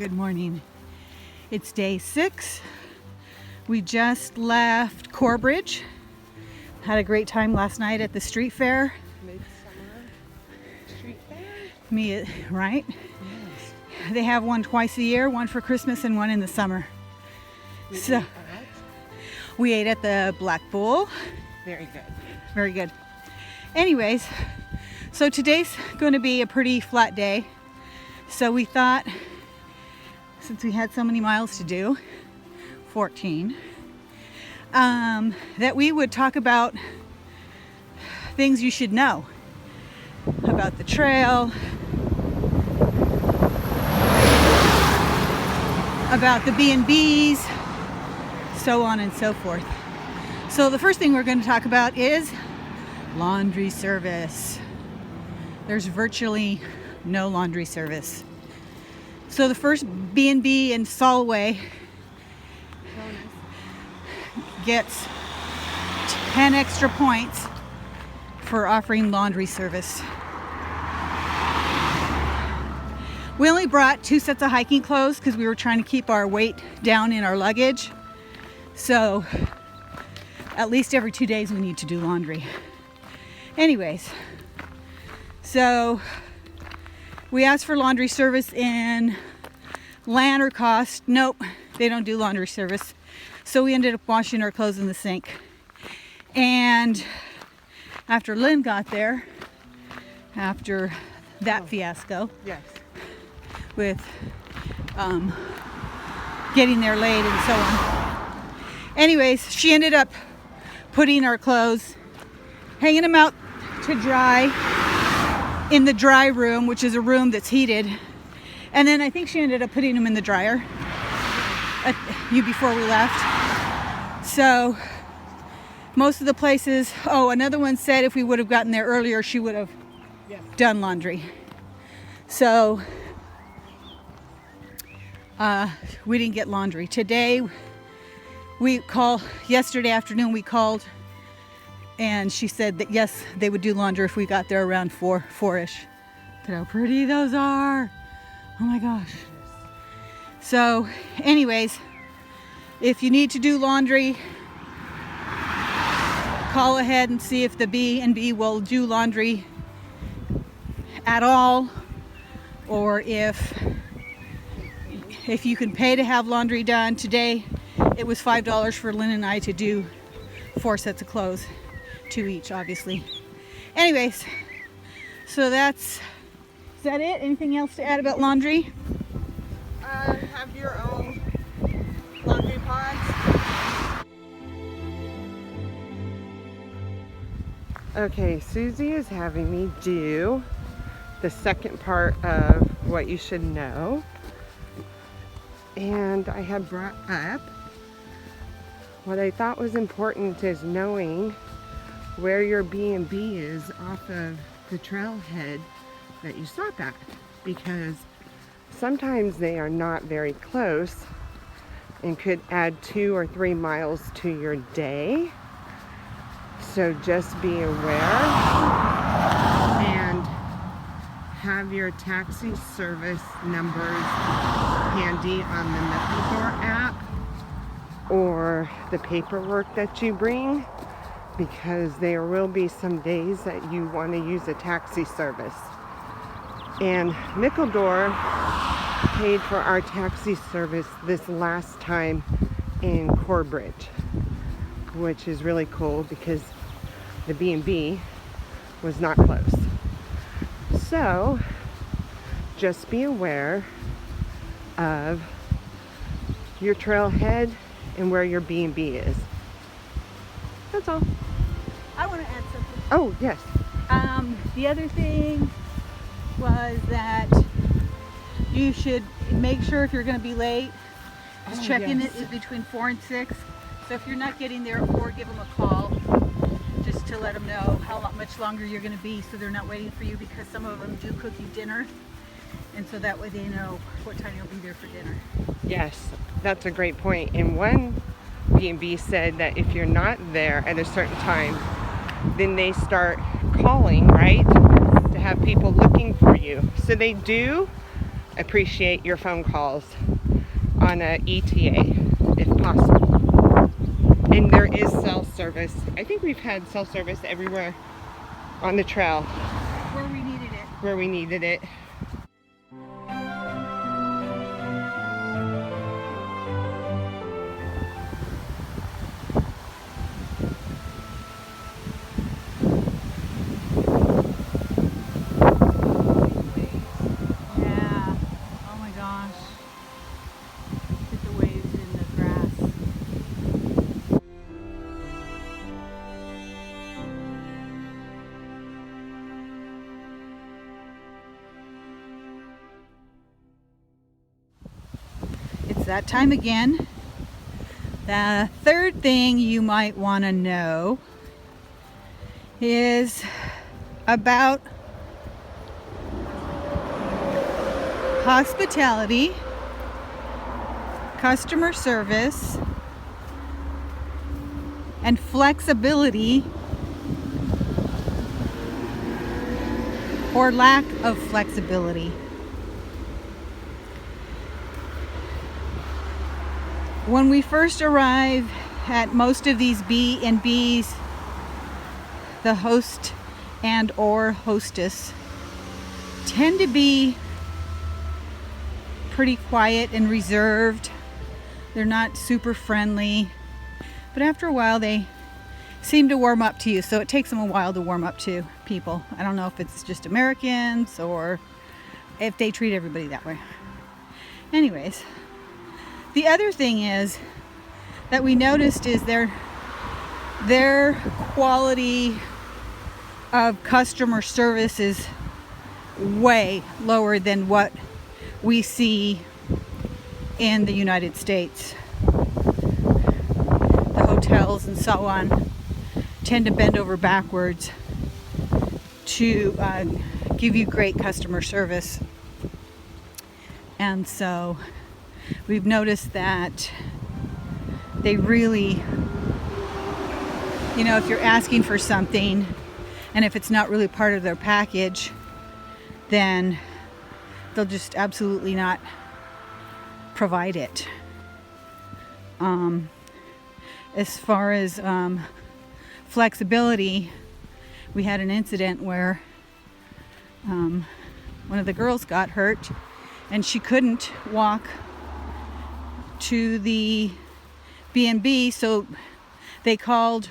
Good morning. It's day 6. We just left Corbridge. Had a great time last night at the street fair. Midsummer street fair? Right? Yes. They have one twice a year, one for Christmas and one in the summer. We ate at the Black Bull. Very good. Very good. Anyways, so today's going to be a pretty flat day. So we thought, since we had so many miles to do, 14, that we would talk about things you should know about the trail, about the B&Bs, so on and so forth. So the first thing we're going to talk about is laundry service. There's virtually no laundry service. So the first B&B in Solway gets 10 extra points for offering laundry service. We only brought 2 sets of hiking clothes because we were trying to keep our weight down in our luggage. So at least every 2 days we need to do laundry. Anyways, so we asked for laundry service in Lanarcost. Nope, they don't do laundry service. So we ended up washing our clothes in the sink. And after Lynn got there, after that fiasco, Yes. with getting there late and so on. Anyways, she ended up putting our clothes, hanging them out to dry in the dry room, which is a room that's heated. And then I think she ended up putting them in the dryer before we left. So most of the places, another one said if we would have gotten there earlier, she would have done laundry. So we didn't get laundry. Today, yesterday afternoon we called and she said that yes, they would do laundry if we got there around 4-ish. Look at how pretty those are. Oh my gosh. So anyways, if you need to do laundry, call ahead and see if the B&B will do laundry at all, or if you can pay to have laundry done. Today it was $5 for Lynn and I to do 4 sets of clothes, 2 each obviously. Anyways, so is that it? Anything else to add about laundry? Have your own laundry pods. Okay, Susie is having me do the second part of what you should know. And I had brought up what I thought was important is knowing where your B&B is off of the trailhead that you stop at, because sometimes they are not very close and could add 2 or 3 miles to your day. So just be aware and have your taxi service numbers handy on the Microdor app or the paperwork that you bring, because there will be some days that you want to use a taxi service. And Microdor paid for our taxi service this last time in Corbridge, which is really cool because the B&B was not close. So just be aware of your trailhead and where your B&B is. That's all. I want to add something. Oh, yes. The other thing was that you should make sure if you're going to be late, just check in it between 4 and 6. So if you're not getting there at 4, give them a call just to let them know how much longer you're going to be, so they're not waiting for you, because some of them do cook you dinner, and so that way they know what time you'll be there for dinner. Yes, that's a great point. And one B&B said that if you're not there at a certain time, then they start calling, right, to have people looking for you. So they do appreciate your phone calls on a ETA if possible. And there is cell service. I think we've had cell service everywhere on the trail Where we needed it. where we needed it. Yeah. Oh my gosh. Look at the waves in the grass. It's that time again. The third thing you might want to know is about hospitality, customer service, and flexibility or lack of flexibility. When we first arrive at most of these B&Bs, the host and or hostess tend to be pretty quiet and reserved. They're not super friendly, but after a while they seem to warm up to you. So it takes them a while to warm up to people. I don't know if it's just Americans or if they treat everybody that way. Anyways, the other thing is that we noticed is their quality of customer service is way lower than what we see in the United States. The hotels and so on tend to bend over backwards to give you great customer service. And so we've noticed that they really, if you're asking for something and if it's not really part of their package, then they'll just absolutely not provide it. As far as flexibility, we had an incident where one of the girls got hurt and she couldn't walk to the B&B, so they called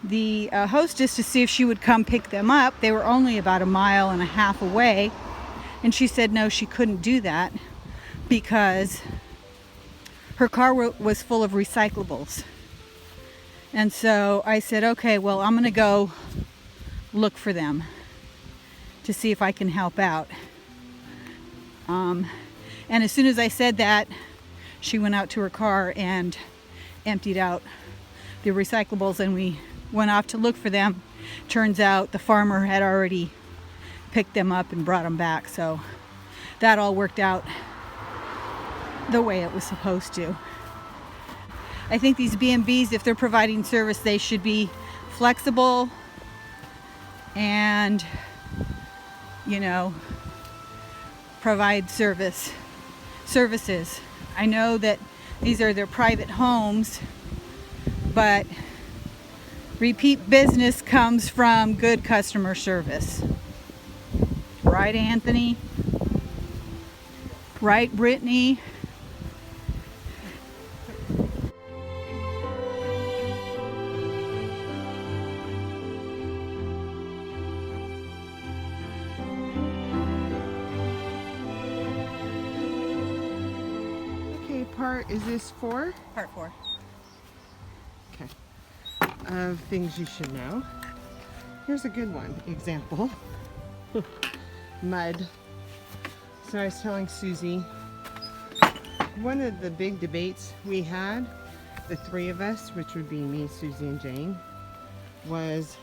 the hostess to see if she would come pick them up. They were only about 1.5 miles away, and she said no, she couldn't do that because her car was full of recyclables. And so I said, okay, well, I'm gonna go look for them to see if I can help out. And as soon as I said that, she went out to her car and emptied out the recyclables, and we went off to look for them. Turns out the farmer had already picked them up and brought them back, so that all worked out the way it was supposed to. I think these B&Bs, if they're providing service, they should be flexible and, provide services. I know that these are their private homes, but repeat business comes from good customer service. Right, Anthony? Right, Brittany? Part is this for? Part 4. Okay. Of things you should know. Here's a good one. Example. Mud. So I was telling Susie, one of the big debates we had, the three of us, which would be me, Susie, and Jane, was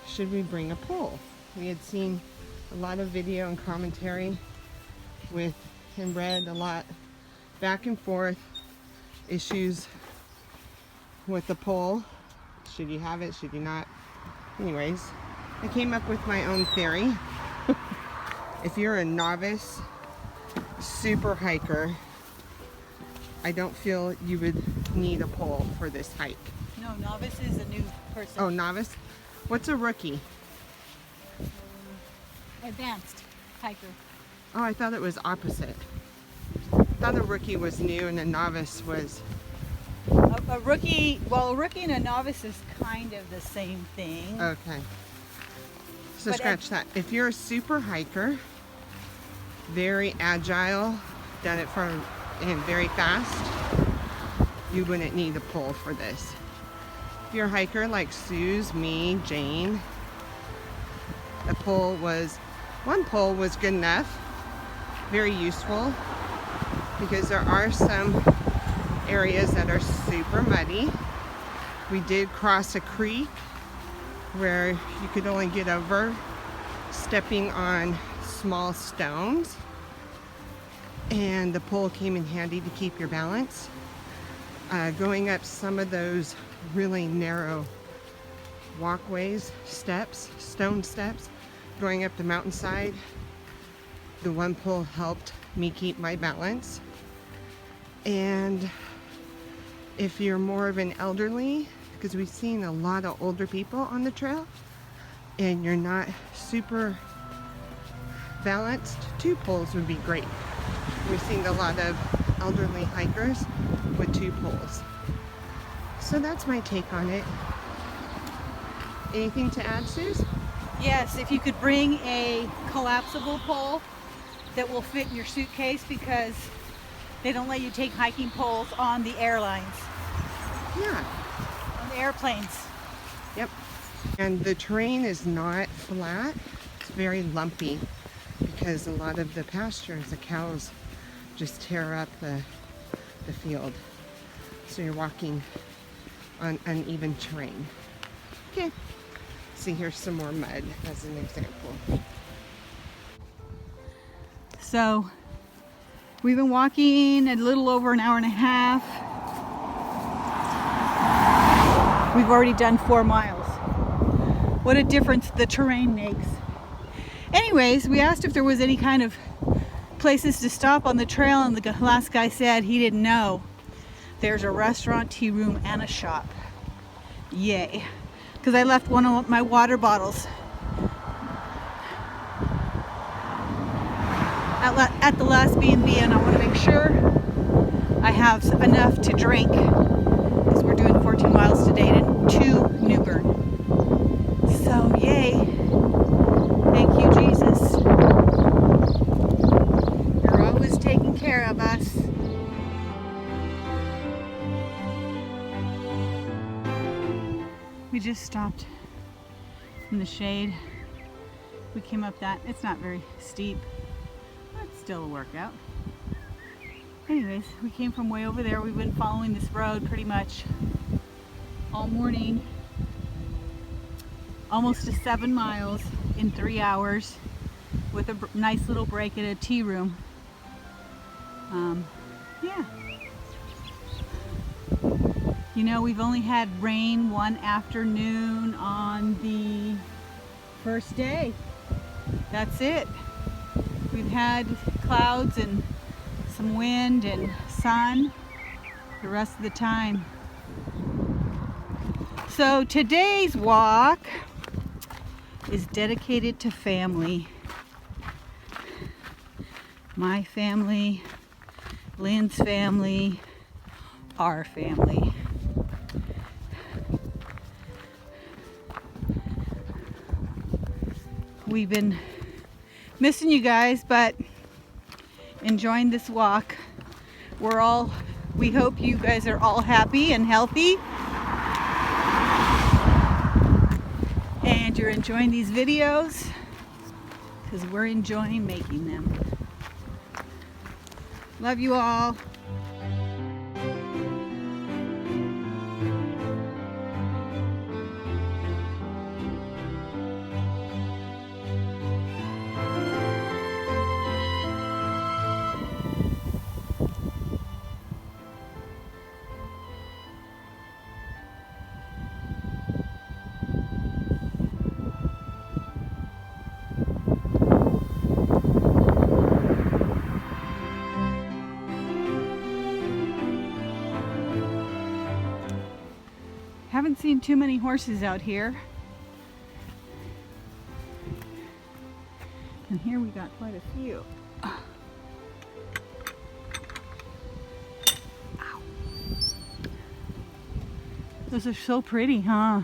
should we bring a pole? We had seen a lot of video and commentary and read a lot back and forth issues with the pole. Should you have it? Should you not? Anyways, I came up with my own theory. if you're a novice super hiker, I don't feel you would need a pole for this hike. No, novice is a new person. Oh, novice? What's a rookie? Advanced hiker. Oh, I thought it was opposite. I thought a rookie was new and a novice was... A rookie, well, a rookie and a novice is kind of the same thing. Okay. So But scratch that. If you're a super hiker, very agile, done it for and very fast, you wouldn't need a pole for this. If you're a hiker like Sue's, me, Jane, one pole was good enough, very useful, because there are some areas that are super muddy. We did cross a creek where you could only get over stepping on small stones, and the pole came in handy to keep your balance. Going up some of those really narrow walkways, steps, stone steps, going up the mountainside, the one pole helped me keep my balance. And if you're more of an elderly, because we've seen a lot of older people on the trail, and you're not super balanced, 2 poles would be great. We've seen a lot of elderly hikers with 2 poles. So that's my take on it. Anything to add, Suze? Yes, if you could bring a collapsible pole that will fit in your suitcase, because they don't let you take hiking poles on the airlines. Yeah. On the airplanes. Yep. And the terrain is not flat. It's very lumpy because a lot of the pastures, the cows just tear up the field. So you're walking on uneven terrain. Okay. See, here's some more mud as an example. So we've been walking a little over an hour and a half. We've already done 4 miles. What a difference the terrain makes. Anyways, we asked if there was any kind of places to stop on the trail, and the last guy said he didn't know. There's a restaurant, tea room, and a shop. Yay. Because I left one of my water bottles at the last B&B, and I want to make sure I have enough to drink, because we're doing 14 miles today to Newburn. So yay. Thank you, Jesus. You're always taking care of us. We just stopped in the shade. We came up that. It's not very steep, but it's still a workout. Anyways, we came from way over there. We've been following this road pretty much all morning. Almost to 7 miles in 3 hours, with a nice little break at a tea room. Yeah. You know, we've only had rain one afternoon on the first day. That's it. We've had clouds and some wind and sun the rest of the time. So today's walk is dedicated to family. My family, Lynn's family, our family. We've been missing you guys, but enjoying this walk. We hope you guys are all happy and healthy, and you're enjoying these videos, because we're enjoying making them. Love you all. Haven't seen too many horses out here. And here we got quite a few. Ow. Those are so pretty, huh?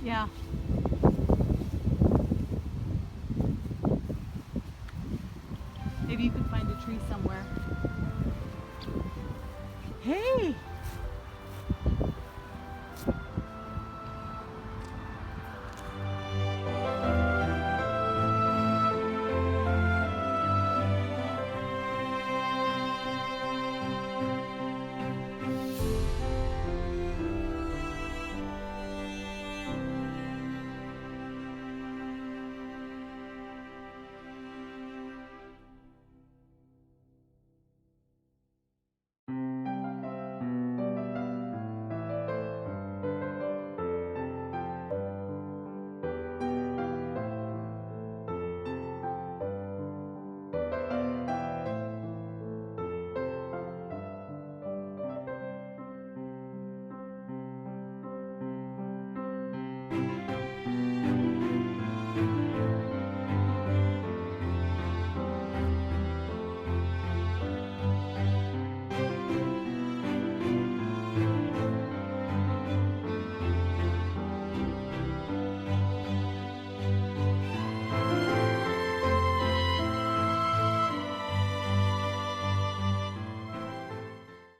Yeah. Maybe you can find a tree somewhere. Hey!